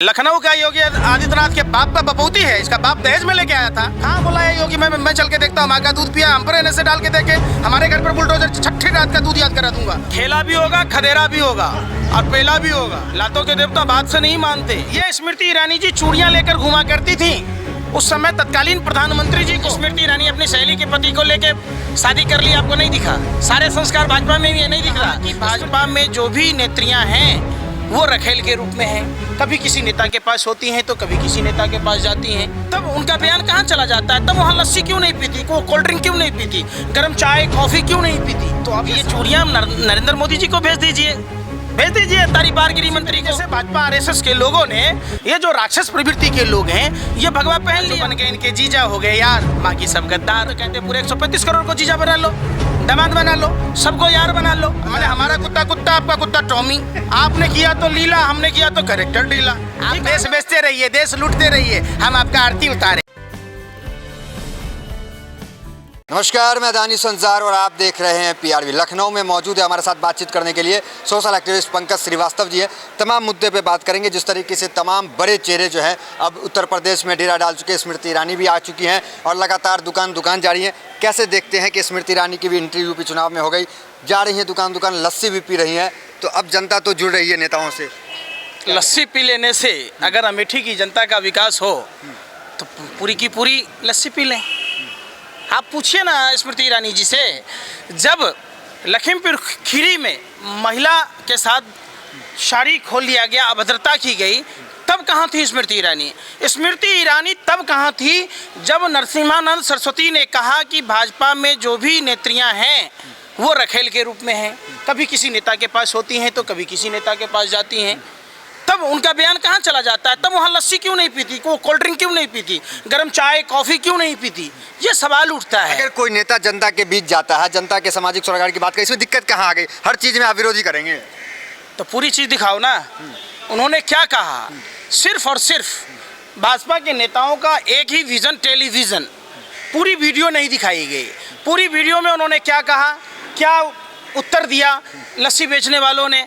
लखनऊ का योगी आदित्यनाथ के बाप का बपौती है। इसका बाप दहेज में लेके आया था। हाँ बोला है योगी, मैं चल के देखता हूँ, माँ का दूध पिया, हम पर एनएस से डाल के देखे, हमारे घर पर बुलडोजर छठी रात का दूध याद करा दूंगा। खेला भी होगा, खदेरा भी होगा और पेला भी होगा। लातों के देवता बात से नहीं मानते। ये स्मृति ईरानी जी चूड़ियां लेकर घुमा करती थी। उस समय तत्कालीन प्रधानमंत्री जी को स्मृति ईरानी अपनी सहेली के पति को लेके शादी कर ली, आपको नहीं दिखा? सारे संस्कार भाजपा में भी नहीं दिख रहा कि भाजपा में जो भी नेत्रियां हैं वो रखेल के रूप में हैं। कभी किसी नेता के पास होती हैं तो कभी किसी नेता के पास जाती हैं। तब उनका बयान कहाँ चला जाता है? तब वहाँ लस्सी क्यों नहीं पीती, वो कोल्ड ड्रिंक क्यों नहीं पीती, गर्म चाय कॉफी क्यों नहीं पीती? तो अब ये चूड़ियाँ नरेंद्र मोदी जी को भेज दीजिए, भेज दीजिए तारी पार गृह मंत्री को। भाजपा आरएसएस के लोगों ने, ये जो राक्षस प्रवृत्ति के लोग हैं, ये भगवा पहन लिया, बन गए इनके जीजा हो गए यार। बाकी सब गद्दार। तो कहते पूरे 135 करोड़ को जीजा बना लो, दामाद बना लो, सबको यार बना लो। मैंने हमारा कुत्ता कुत्ता, आपका कुत्ता टॉमी। आपने किया तो लीला, हमने किया तो कैरेक्टर ढीला। आप देश बेचते रहिए, देश लूटते रहिए, हम आपका आरती उतारे। नमस्कार, मैं दानिश संसार और आप देख रहे हैं पीआरवी। लखनऊ में मौजूद है हमारे साथ बातचीत करने के लिए सोशल एक्टिविस्ट पंकज श्रीवास्तव जी है। तमाम मुद्दे पे बात करेंगे, जिस तरीके से तमाम बड़े चेहरे जो हैं अब उत्तर प्रदेश में डेरा डाल चुके हैं। स्मृति ईरानी भी आ चुकी हैं और लगातार दुकान जारी है। कैसे देखते हैं कि स्मृति ईरानी की भी एंट्री यूपी चुनाव में हो गई, जा रही है दुकान, लस्सी भी पी रही हैं, तो अब जनता तो जुड़ रही है नेताओं से। लस्सी पी लेने से अगर अमेठी की जनता का विकास हो तो पूरी की पूरी लस्सी पी लें। आप पूछिए ना स्मृति ईरानी जी से, जब लखीमपुर खीरी में महिला के साथ साड़ी खोल लिया गया, अभद्रता की गई, तब कहाँ थी स्मृति ईरानी? स्मृति ईरानी तब कहाँ थी जब नरसिम्हानंद सरस्वती ने कहा कि भाजपा में जो भी नेत्रियां हैं वो रखेल के रूप में हैं। कभी किसी नेता के पास होती हैं तो कभी किसी नेता के पास जाती हैं। तब उनका बयान कहाँ चला जाता है? तब वहाँ लस्सी क्यों नहीं पीती, वो कोल्ड ड्रिंक क्यों नहीं पीती, गर्म चाय कॉफ़ी क्यों नहीं पीती? ये सवाल उठता है। अगर कोई नेता जनता के बीच जाता है, जनता के सामाजिक सुरक्षा की बात करें, इसमें दिक्कत कहाँ आ गई? हर चीज़ में आप विरोधी करेंगे तो पूरी चीज़ दिखाओ ना। उन्होंने क्या कहा? सिर्फ और सिर्फ भाजपा के नेताओं का एक ही विज़न, टेलीविज़न। पूरी वीडियो नहीं दिखाई गई। पूरी वीडियो में उन्होंने क्या कहा, क्या उत्तर दिया लस्सी बेचने वालों ने,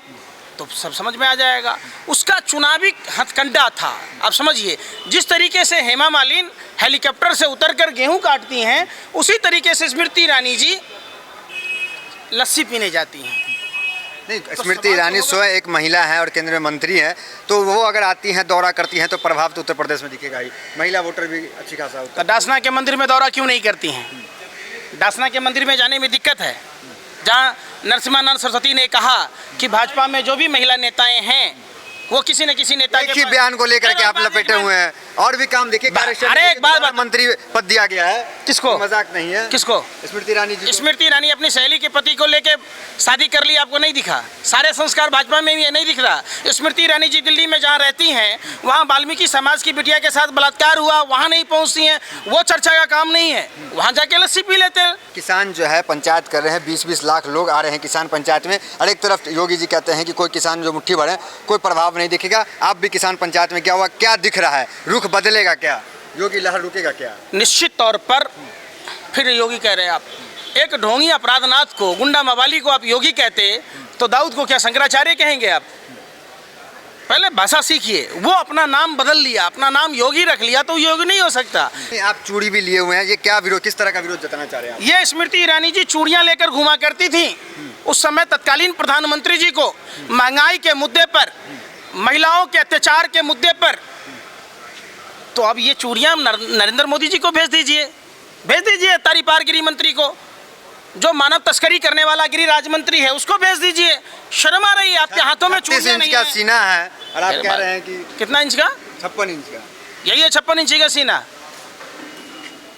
तो सब समझ में आ जाएगा। उसका चुनावी हथकंडा था। आप समझिए, जिस तरीके से हेमा मालिनी हेलीकॉप्टर से उतरकर गेहूं काटती हैं, उसी तरीके से स्मृति ईरानी जी लस्सी पीने जाती हैं। नहीं, स्मृति ईरानी स्वयं एक महिला है और केंद्रीय मंत्री है, तो वो अगर आती हैं, दौरा करती हैं, तो प्रभाव तो उत्तर प्रदेश में दिखेगा ही। महिला वोटर भी अच्छी खासा होता है। तो डासना के मंदिर में दौरा क्यों नहीं करती हैं? डासना के मंदिर में जाने में दिक्कत है, जहाँ नरसिम्हानंद सरस्वती ने कहा कि भाजपा में जो भी महिला नेताएं हैं वो किसी न किसी नेता के बयान को लेकर के आप लपेटे हुए हैं। और भी काम देखिए, अरे एक बात, मंत्री पद दिया गया है। किसको? मजाक नहीं है। किसको? स्मृति ईरानी जी। स्मृति ईरानी अपनी सहेली के पति को लेके शादी कर ली, आपको नहीं दिखा? सारे संस्कार भाजपा में भी नहीं दिख रहा। स्मृति ईरानी जी दिल्ली में जहाँ रहती हैं, वहाँ वाल्मीकि समाज की बिटिया के साथ बलात्कार हुआ, वहाँ नहीं पहुँचती हैं, वो चर्चा का काम नहीं है। वहाँ जाके लस्सी पी लेते हैं। किसान जो है पंचायत कर रहे हैं, 20-20 लाख लोग आ रहे हैं किसान पंचायत में, और एक तरफ योगी जी कहते हैं कि कोई किसान जो मुट्ठी भर है, कोई प्रभाव नहीं दिखेगा। आप भी किसान पंचायत में, क्या हुआ, क्या दिख रहा है? रुख बदलेगा क्या? योगी लहर रुकेगा क्या? निश्चित तौर पर फिर योगी कह रहे हैं आप। एक ढोंगी अपराधनाथ को, गुंडा मवाली को आप योगी कहते तो दाऊद को क्या शंकराचार्य कहेंगे आप? पहले भाषा सीखिए। वो अपना नाम बदल लिया, अपना नाम योगी रख लिया, तो योगी नहीं हो सकता। आप चूड़ी भी लिए हुए हैं, ये क्या विरोध, किस तरह का विरोध जताना चाह रहे हैं आप? ये स्मृति ईरानी जी चूड़ियां लेकर घुमा करती थी। उस समय तत्कालीन प्रधानमंत्री जी को महंगाई के मुद्दे पर, महिलाओं के अत्याचार के मुद्दे पर, तो अब ये चूड़ियां नरेंद्र मोदी जी को भेज दीजिए, भेज दीजिए तारी पार गृह मंत्री को। जो मानव तस्करी करने वाला गृह राज्य मंत्री है उसको भेज दीजिए। शर्म आ रही है आपके हाथों में चूड़ियां नहीं है। सीना है और आप कह रहे हैं कि कितना इंच का? 56 इंच का। यही है 56 इंच का सीना।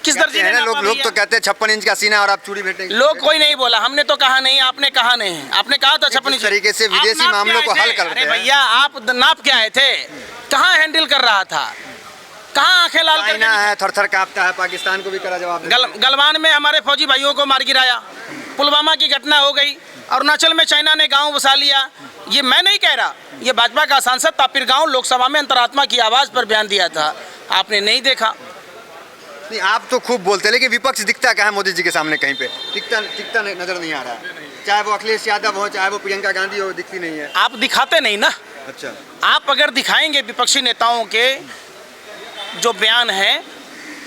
किस दर्जे ने? लोग तो कहते हैं 56 इंच का सीना और आप चूड़ी भेटेंगे। लोग कोई नहीं बोला, हमने तो कहा नहीं, आपने कहा नहीं। आपने कहा था 56 इंच। तरीके से विदेशी मामलों को हल करते हैं। अरे भैया, आप नाप के आए थे, कहाँ हैंडल कर रहा था, कहाँ आंखें लाल करके है, थर-थर कांपता है। पाकिस्तान को भी करा जवाब। गलवान में हमारे फौजी भाइयों को मार गिराया, पुलवामा की घटना हो गई, अरुणाचल में चाइना ने गांव बसा लिया। ये मैं नहीं कह रहा, ये भाजपा का सांसद तापिर गांव लोकसभा में अंतरात्मा की आवाज़ पर बयान दिया था, आपने नहीं देखा। नहीं, आप तो खूब बोलते हैं, लेकिन विपक्ष दिखता क्या है मोदी जी के सामने? कहीं पे दिखता नजर नहीं आ रहा। चाहे वो अखिलेश यादव हो, चाहे वो प्रियंका गांधी हो, दिखती नहीं है। आप दिखाते नहीं ना, अच्छा, आप अगर दिखाएंगे विपक्षी नेताओं के जो बयान है,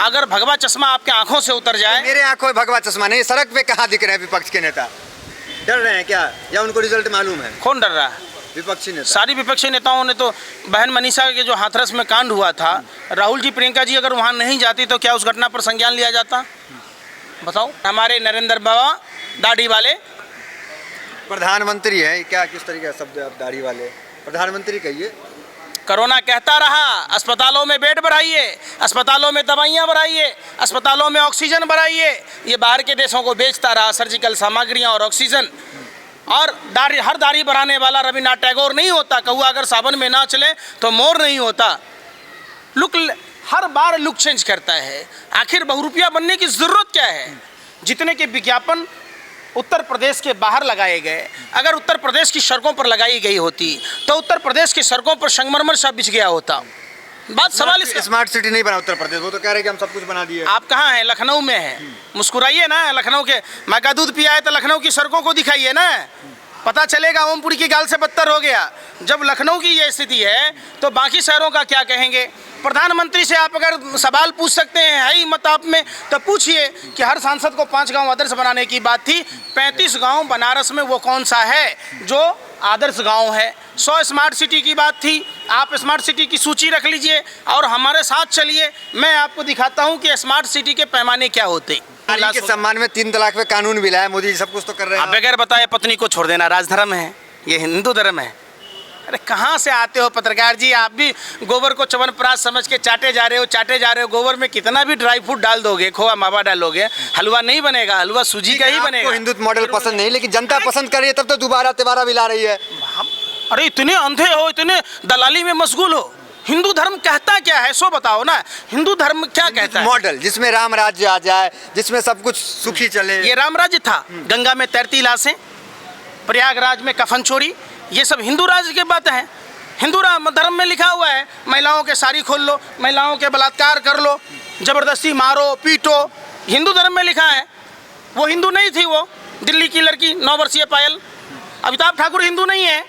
अगर भगवा चश्मा आपके आंखों से उतर जाए। मेरे आंखों में भगवा चश्मा नहीं, सड़क पे कहाँ दिख रहे हैं विपक्ष के नेता? डर रहे हैं क्या, या उनको रिजल्ट मालूम है? कौन डर रहा है? विपक्षी नेता। सारी विपक्षी नेताओं ने तो, बहन मनीषा के जो हाथरस में कांड हुआ था, राहुल जी प्रियंका जी अगर वहाँ नहीं जाती तो क्या उस घटना पर संज्ञान लिया जाता? बताओ। हमारे नरेंद्र बाबा दाढ़ी वाले प्रधानमंत्री है क्या, किस तरीके का शब्द है आप दाढ़ी वाले? प्रधानमंत्री कहिए। कोरोना कहता रहा अस्पतालों में बेड बढ़ाइए, अस्पतालों में दवाइयाँ बढ़ाइए, अस्पतालों में ऑक्सीजन बढ़ाइए। ये बाहर के देशों को बेचता रहा सर्जिकल सामग्रियाँ और ऑक्सीजन। और हर दाढ़ी बढ़ाने वाला रविन्द्रनाथ टैगोर नहीं होता। कौआ अगर सावन में ना चले तो मोर नहीं होता। लुक हर बार लुक चेंज करता है। आखिर बहुरुपया बनने की ज़रूरत क्या है? जितने के विज्ञापन उत्तर प्रदेश के बाहर लगाए गए, अगर उत्तर प्रदेश की सड़कों पर लगाई गई होती तो उत्तर प्रदेश की सड़कों पर संगमरमर सा बिछ गया होता। बात सवाल इसका। स्मार्ट सिटी नहीं बना उत्तर प्रदेश, वो तो कह रहे हैं कि हम सब कुछ बना दिए। आप कहाँ हैं? लखनऊ में हैं। मुस्कुराइए ना, लखनऊ के माँ का दूध पिया है तो लखनऊ की सड़कों को दिखाइए ना, पता चलेगा ओमपुरी की गाल से बदतर हो गया। जब लखनऊ की ये स्थिति है तो बाकी शहरों का क्या कहेंगे? प्रधानमंत्री से आप अगर सवाल पूछ सकते हैं, है ही मत आप में, तो पूछिए कि हर सांसद को 5 गांव आदर्श बनाने की बात थी, 35 गांव बनारस में वो कौन सा है जो आदर्श गांव है? 100 स्मार्ट सिटी की बात थी, आप स्मार्ट सिटी की सूची रख लीजिए और हमारे साथ चलिए, मैं आपको दिखाता हूं कि स्मार्ट सिटी के पैमाने क्या होते। नारी के सम्मान में 3 तलाक पे कानून भी लाया मोदी जी, सब कुछ तो कर रहे हैं। आप बगैर बताए पत्नी को छोड़ देना राजधर्म है, ये हिंदू धर्म है। अरे कहाँ से आते हो पत्रकार जी? आप भी गोबर को च्यवनप्राश समझ के चाटे जा रहे हो। गोबर में कितना भी ड्राई फ्रूट डाल दोगे, खोआ मावा डालोगे, हलवा नहीं बनेगा। हलवा सूजी का ही बनेगा। हिंदुत्व मॉडल पसंद नहीं, लेकिन जनता पसंद कर रही है, तब तो दोबारा तिबारा भी ला रही है। अरे इतने अंधे हो, इतने दलाली में मशगूल हो। हिंदू धर्म कहता क्या है सो बताओ ना। हिंदू धर्म क्या कहता है? मॉडल जिसमें राम राज्य आ जाए, जिसमें सब कुछ सुखी चले। ये राम राज्य था। गंगा में तैरती लाशें, प्रयागराज में कफन चोरी, ये सब हिंदू राज्य की बात है। हिंदू धर्म में लिखा हुआ है महिलाओं के साड़ी खोल लो, महिलाओं के बलात्कार कर लो, जबरदस्ती मारो पीटो, हिंदू धर्म में लिखा है। वो हिंदू नहीं थी, वो दिल्ली की लड़की 9 वर्षीय पायल। अमिताभ ठाकुर हिंदू नहीं है,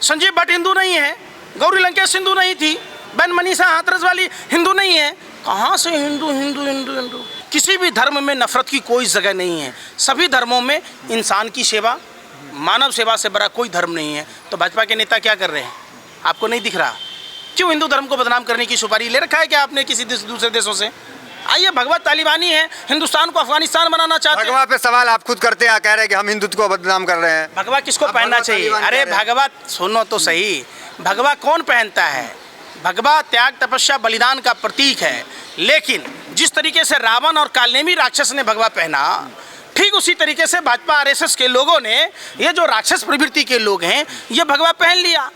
संजीव भट्ट हिंदू नहीं है, गौरी लंकेश हिंदू नहीं थी, बहन मनीषा हाथरस वाली हिंदू नहीं है। कहाँ से हिंदू हिंदू हिंदू हिंदू? किसी भी धर्म में नफरत की कोई जगह नहीं है। सभी धर्मों में इंसान की सेवा, मानव सेवा से बड़ा कोई धर्म नहीं है। तो भाजपा के नेता क्या कर रहे हैं? आपको नहीं दिख रहा? क्यों हिंदू धर्म को बदनाम करने की सुपारी ले रखा है क्या आपने किसी दूसरे देशों से? आइए, भगवा तालिबानी है, हिंदुस्तान को अफगानिस्तान बनाना चाहते हैं। भगवा पे सवाल आप खुद करते हैं, कह रहे हैं कि हम हिंदुत्व को बदनाम कर रहे हैं। भगवा किसको पहनना चाहिए? अरे भगवा सुनो तो सही, भगवा कौन पहनता है? भगवा त्याग तपस्या बलिदान का प्रतीक है। लेकिन जिस तरीके से रावण और कालनेमी राक्षस ने भगवा पहना, ठीक उसी तरीके से भाजपा आरएसएस के लोगों ने, ये जो राक्षस प्रवृत्ति के लोग हैं, ये भगवा पहन लिया।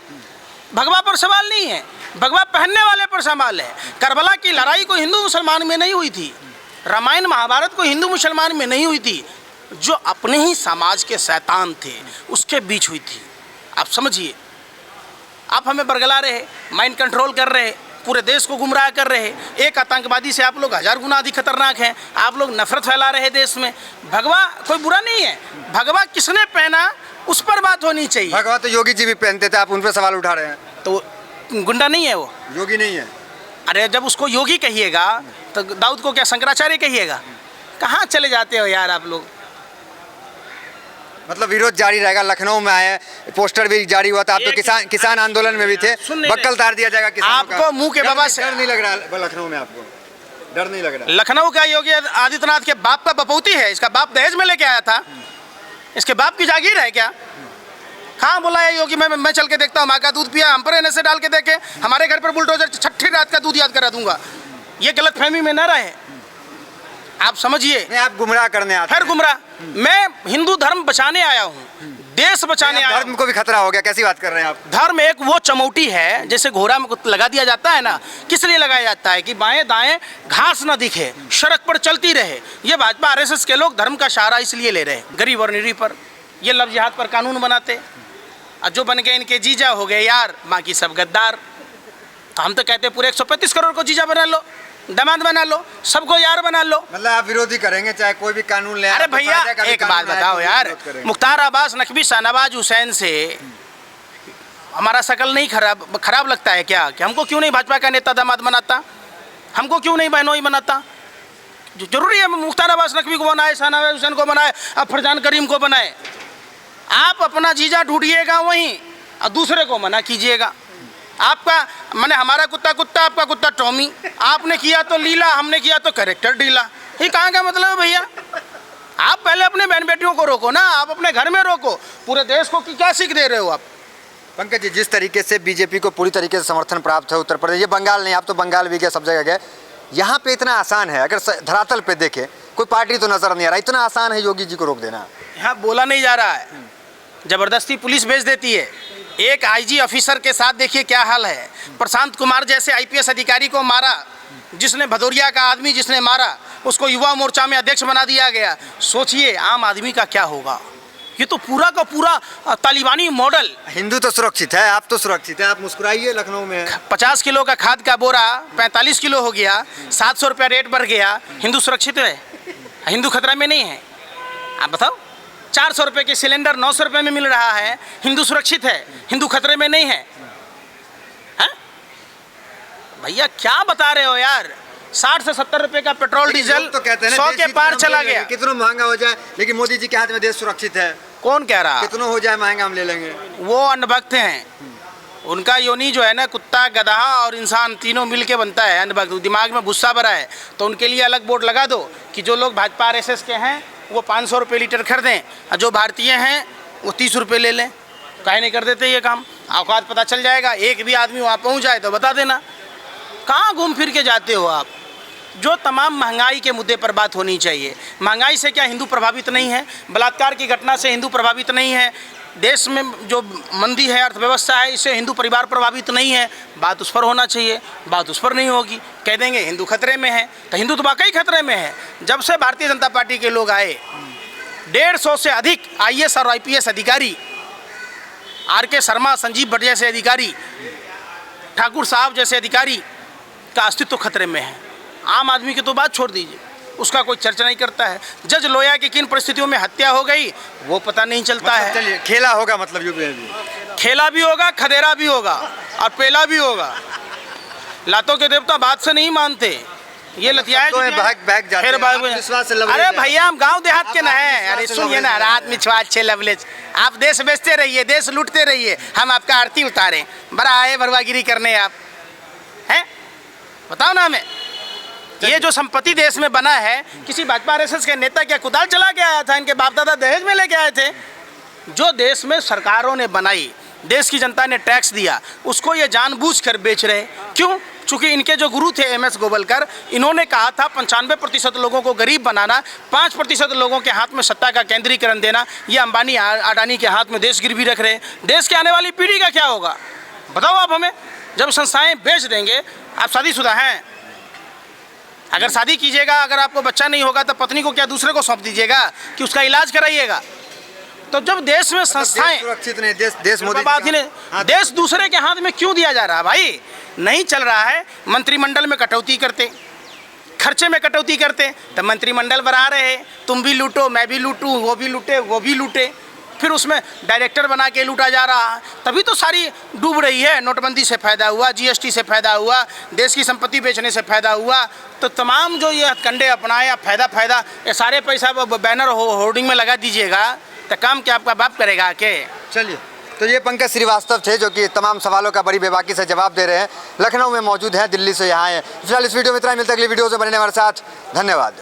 भगवा पर सवाल नहीं है, भगवा पहनने वाले पर सवाल है। करबला की लड़ाई को हिंदू मुसलमान में नहीं हुई थी, रामायण महाभारत को हिंदू मुसलमान में नहीं हुई थी, जो अपने ही समाज के शैतान थे उसके बीच हुई थी। आप समझिए, आप हमें बरगला रहे, माइंड कंट्रोल कर रहे, पूरे देश को गुमराह कर रहे। एक आतंकवादी से आप लोग 1000 गुना अधिक खतरनाक हैं। आप लोग नफरत फैला रहे देश में। भगवा कोई बुरा नहीं है, भगवा किसने पहना उस पर बात होनी चाहिए। भगवा तो योगी जी भी पहनते थे, आप उन पर सवाल उठा रहे हैं। तो गुंडा नहीं है वो, योगी नहीं है। अरे जब उसको योगी कहिएगा तो दाऊद को क्या शंकराचार्य कहिएगा? कहाँ चले जाते हो यार आप लोग? मतलब विरोध जारी रहेगा। लखनऊ में आए, पोस्टर भी जारी हुआ था, आप तो किसान आंदोलन में भी थे, बक्कल तार दिया जाएगा किसानों आपको का। मुंह के बाबा से डर नहीं लग रहा लखनऊ में? आपको डर नहीं लग रहा? लखनऊ का योगी आदित्यनाथ के बाप का बपौती है, इसका बाप दहेज में लेके आया था, इसके बाप की जागीर है क्या? कहाँ बोला है योगी मैं चल के देखता हूँ, माँ का दूध पिया, हम पर से डाल के देखे, हमारे घर पर बुलडोजर छठी रात का दूध याद करा दूंगा। ये गलत फहमी में न रहे, आप समझिए। आप गुमराह करने आते हैं। फिर गुमराह, मैं हिंदू धर्म बचाने आया हूँ, देश बचाने आया। धर्म को भी खतरा हो गया, कैसी बात कर रहे हैं आप? धर्म एक वो चमौटी है, जैसे घोड़ा में लगा दिया जाता है ना, किस लिए लगाया जाता है? कि बाएं दाएं घास ना दिखे, सड़क पर चलती रहे। ये भाजपा आरएसएस के लोग धर्म का सहारा इसलिए ले रहे हैं, गरीब और निरीह पर। ये लव जिहाद पर कानून बनाते, और जो बन गए इनके जीजा हो गए यार, बाकी सब गद्दार। तो हम तो कहते हैं पूरे 135 करोड़ को जीजा बना लो, दामाद बना लो, सबको यार बना लो। मतलब आप विरोधी करेंगे चाहे कोई भी कानून ले? अरे भैया एक बात बताओ यार, मुख्तार अब्बास नकवी शाहनवाज हुसैन से हमारा शकल नहीं खराब लगता है क्या कि हमको क्यों नहीं भाजपा का नेता दामाद बनाता, हमको क्यों नहीं बहनोई बनाता? जो जरूरी है मुख्तार अब्बास नकवी को बनाए, शाहनवाज हुसैन को बनाए, अब फरजान करीम को बनाए। आप अपना जीजा ढूंढिएगा वहीं और दूसरे को मना कीजिएगा। आपका मैंने हमारा कुत्ता कुत्ता, आपका कुत्ता टॉमी, आपने किया तो लीला, हमने किया तो कैरेक्टर ढीला। ये कहाँ का मतलब है भैया? आप पहले अपने बहन बेटियों को रोको ना, आप अपने घर में रोको, पूरे देश को क्या सीख दे रहे हो आप? पंकज जी, जिस तरीके से बीजेपी को पूरी तरीके से समर्थन प्राप्त है उत्तर प्रदेश, ये बंगाल नहीं, आप तो बंगाल भी गए, सब जगह गए, यहाँ पे इतना आसान है? अगर धरातल पे देखें कोई पार्टी तो नजर नहीं आ रहा, इतना आसान है योगी जी को रोक देना? यहाँ बोला नहीं जा रहा है, जबरदस्ती पुलिस भेज देती है। एक आईजी ऑफिसर के साथ देखिए क्या हाल है। प्रशांत कुमार जैसे आईपीएस अधिकारी को मारा, जिसने भदौरिया का आदमी जिसने मारा, उसको युवा मोर्चा में अध्यक्ष बना दिया गया। सोचिए आम आदमी का क्या होगा? ये तो पूरा का पूरा तालिबानी मॉडल। हिंदू तो सुरक्षित है, आप तो सुरक्षित है, आप मुस्कुराइए। लखनऊ में 50 किलो का खाद का बोरा 45 किलो हो गया, 700 रुपया रेट बढ़ गया। हिंदू सुरक्षित है? हिंदू खतरा में नहीं है? आप बताओ। 400 रुपये के सिलेंडर 900 रुपये में मिल रहा है, हिंदू सुरक्षित है? हिंदू खतरे में नहीं है? भैया क्या बता रहे हो यार? 60 से 70 रुपए का पेट्रोल डीजल तो कहते हैं 100 के पार चला गया। कितना महंगा हो जाए, लेकिन मोदी जी के हाथ में देश सुरक्षित है। कौन कह रहा? कितना हो जाए महंगा हम ले लेंगे। वो अंधभक्त हैं। उनका योनि जो है ना, कुत्ता, गधा और इंसान तीनों मिल के बनता है अंधभक्त। दिमाग में गुस्सा भरा है तो उनके लिए अलग बोर्ड लगा दो कि जो लोग भाजपा आरएसएस के हैं वो 500 रुपये लीटर खरीदें, और जो भारतीय हैं वो 30 रुपये ले लें। काहे नहीं कर देते ये काम? औकात पता चल जाएगा। एक भी आदमी वहाँ पहुँच जाए तो बता देना। कहाँ घूम फिर के जाते हो आप? जो तमाम महंगाई के मुद्दे पर बात होनी चाहिए। महंगाई से क्या हिंदू प्रभावित नहीं है? बलात्कार की घटना से हिंदू प्रभावित नहीं है? देश में जो मंदी है, अर्थव्यवस्था है, इससे हिंदू परिवार प्रभावित नहीं है? बात उस पर होना चाहिए। बात उस पर नहीं होगी, कह देंगे हिंदू खतरे में है। तो हिंदू तो वाकई खतरे में है। जब से भारतीय जनता पार्टी के लोग आए, 150 से अधिक IAS और IPS अधिकारी, RK शर्मा, संजीव भट्ट जैसे अधिकारी, ठाकुर साहब जैसे अधिकारी का अस्तित्व खतरे में है। आम आदमी की तो बात छोड़ दीजिए, उसका कोई चर्चा नहीं करता है। जज लोया की किन परिस्थितियों में हत्या हो गई वो पता नहीं चलता है। चलिए, खेला होगा मतलब यूपी में? खेला भी होगा, खदेरा भी होगा और पेला भी होगा। लातों के देवता बात से नहीं मानते। ये लतियाए भाग जाते हैं। अरे भैया हम गांव देहात के ना हैं। अरे सुनिए ना, रात में छुआ अच्छे लवलेज। आप देश बेचते रहिए, देश लूटते रहिए, हम आपका आरती उतारें। बड़ा आए भरवागिरी करने आप हैं? बताओ ना हमें। ये जो संपत्ति देश में बना है, किसी भाजपा आरएसएस के नेता क्या कुदाल चला के आया था? इनके बाप दादा दहेज में लेके आए थे? जो देश में सरकारों ने बनाई, देश की जनता ने टैक्स दिया, उसको ये जानबूझकर बेच रहे। क्यों? चूंकि इनके जो गुरु थे MS गोवलकर, इन्होंने कहा था 95% लोगों को गरीब बनाना, 5% लोगों के हाथ में सत्ता का केंद्रीकरण देना। ये अंबानी अडानी के हाथ में देश गिरवी रख रहे। देश के आने वाली पीढ़ी का क्या होगा बताओ आप हमें? जब संस्थाएं बेच देंगे। आप शादीशुदा हैं, अगर शादी कीजिएगा, अगर आपको बच्चा नहीं होगा तो पत्नी को क्या दूसरे को सौंप दीजिएगा कि उसका इलाज कराइएगा? तो जब देश में संस्थाएं सुरक्षित नहीं, देश मोदी बात ही नहीं, देश दूसरे के हाथ में क्यों दिया जा रहा है भाई? नहीं चल रहा है। मंत्रिमंडल में कटौती करते, खर्चे में कटौती करते, तो मंत्रिमंडल बढ़ा रहे, तुम भी लूटो, मैं भी लूटूं, वो भी लूटे, वो भी लूटे, फिर उसमें डायरेक्टर बना के लूटा जा रहा है। तभी तो सारी डूब रही है। नोटबंदी से फ़ायदा हुआ, GST से फ़ायदा हुआ, देश की संपत्ति बेचने से फ़ायदा हुआ। तो तमाम जो ये हथकंडे अपनाए, या फ़ायदा ये सारे पैसा बैनर होर्डिंग में लगा दीजिएगा, तो काम क्या आपका बाप करेगा के? चलिए, तो ये पंकज श्रीवास्तव थे जो कि तमाम सवालों का बड़ी बेबाकी से जवाब दे रहे हैं। लखनऊ में मौजूद हैं, दिल्ली से यहाँ आए। फिलहाल इस वीडियो में इतना ही। मिलता है अगली वीडियो से। बनने हमारे साथ, धन्यवाद।